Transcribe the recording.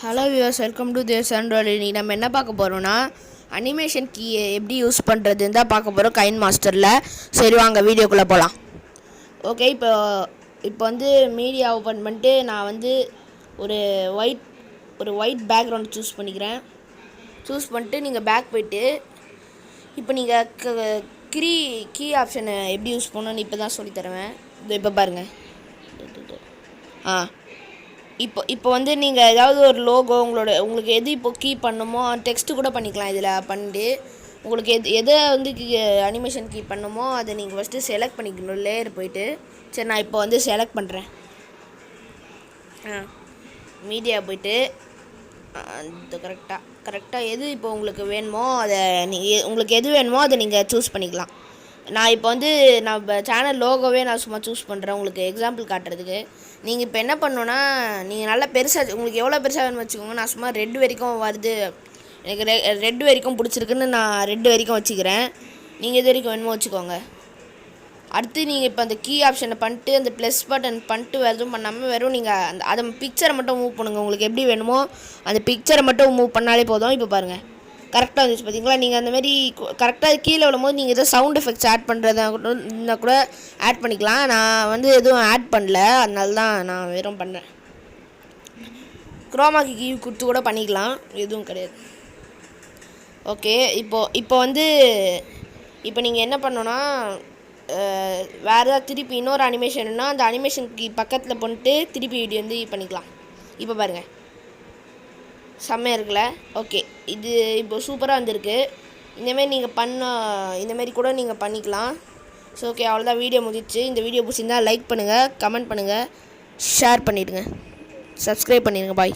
Hello viewers, welcome to Devsaran. இன்றைக்கி நம்ம என்ன பார்க்க போகிறோம்னா அனிமேஷன் கீயை எப்படி யூஸ் பண்ணுறதுன்னு தான் பார்க்க போகிறோம் கைன் மாஸ்டரில். சரி வாங்க வீடியோக்குள்ளே போகலாம். ஓகே, இப்போ வந்து மீடியா ஓப்பன் பண்ணிட்டு நான் வந்து ஒரு ஒயிட் பேக்ரவுண்ட் சூஸ் பண்ணிக்கிறேன். சூஸ் பண்ணிட்டு நீங்கள் பேக் போய்ட்டு இப்போ நீங்கள் கீ ஆப்ஷனை எப்படி யூஸ் பண்ணணும்னு இப்போ தான் சொல்லித்தருவேன். இப்போ பாருங்கள். இப்போ வந்து நீங்கள் ஏதாவது ஒரு லோகோ உங்களுக்கு எது இப்போ கீ பண்ணுமோ டெக்ஸ்ட்டு கூட பண்ணிக்கலாம். இதில் பண்ணிட்டு உங்களுக்கு எதை வந்து அனிமேஷன் கீ பண்ணுமோ அதை நீங்கள் ஃபஸ்ட்டு செலக்ட் பண்ணிக்கணும். லேயர் போயிட்டு சரி நான் இப்போ வந்து செலக்ட் பண்ணுறேன். மீடியா போய்ட்டு அது கரெக்டாக எது இப்போ உங்களுக்கு வேணுமோ அதை உங்களுக்கு எது வேணுமோ அதை நீங்கள் சூஸ் பண்ணிக்கலாம். நான் இப்போ வந்து சேனல் லோகோவே நான் சும்மா சூஸ் பண்ணுறேன் உங்களுக்கு எக்ஸாம்பிள் காட்டுறதுக்கு. நீங்கள் இப்போ என்ன பண்ணணுன்னா நீங்கள் நல்லா பெருசாக உங்களுக்கு எவ்வளோ பெருசாக வேணும்னு வச்சுக்கோங்க. நான் சும்மா ரெட் வரைக்கும் வருது, எனக்கு ரெட் வரைக்கும் பிடிச்சிருக்குன்னு நான் ரெட் வரைக்கும் வச்சுக்கிறேன். நீங்கள் எது வரைக்கும் வேணுமோ வச்சுக்கோங்க. அடுத்து நீங்கள் இப்போ அந்த கீ ஆப்ஷனை பண்ணிட்டு அந்த ப்ளஸ் பட்டன் பண்ணிட்டு எதுவும் பண்ணாமல் வெறும் நீங்கள் அதை பிக்சரை மட்டும் மூவ் பண்ணுங்கள். உங்களுக்கு எப்படி வேணுமோ அந்த பிக்சரை மட்டும் மூவ் பண்ணாலே போதும். இப்போ பாருங்கள் கரெக்டாக வந்துச்சு பார்த்தீங்களா. நீங்கள் அந்தமாரி கரெக்டாக கீழே விழும்போது நீங்கள் எதாவது சவுண்ட் எஃபெக்ட்ஸ் ஆட் பண்ணுறதா இருந்தால் கூட ஆட் பண்ணிக்கலாம். நான் வந்து எதுவும் ஆட் பண்ணல, அதனால தான் நான் வெறும் பண்ணேன். குரோமாக்கு கீ கொடுத்து கூட பண்ணிக்கலாம், எதுவும் கிடையாது. ஓகே, இப்போ வந்து இப்போ நீங்கள் என்ன பண்ணணுன்னா வேறு ஏதாவது திருப்பி இன்னொரு அனிமேஷன்னா அந்த அனிமேஷன் கீ பக்கத்தில் பண்ணிட்டு திருப்பி வீடியோ வந்து பண்ணிக்கலாம். இப்போ பாருங்கள் செம்மையாக இருக்குல்ல. ஓகே, இது இப்போ சூப்பராக வந்திருக்கு. இந்தமாரி நீங்கள் இந்தமாரி கூட நீங்கள் பண்ணிக்கலாம். ஸோ ஓகே, அவ்வளோதான், வீடியோ முடிச்சு. இந்த வீடியோ பிடிச்சிருந்தால் லைக் பண்ணுங்கள், கமெண்ட் பண்ணுங்கள், ஷேர் பண்ணிவிடுங்க, சப்ஸ்கிரைப் பண்ணிடுங்க. பாய்.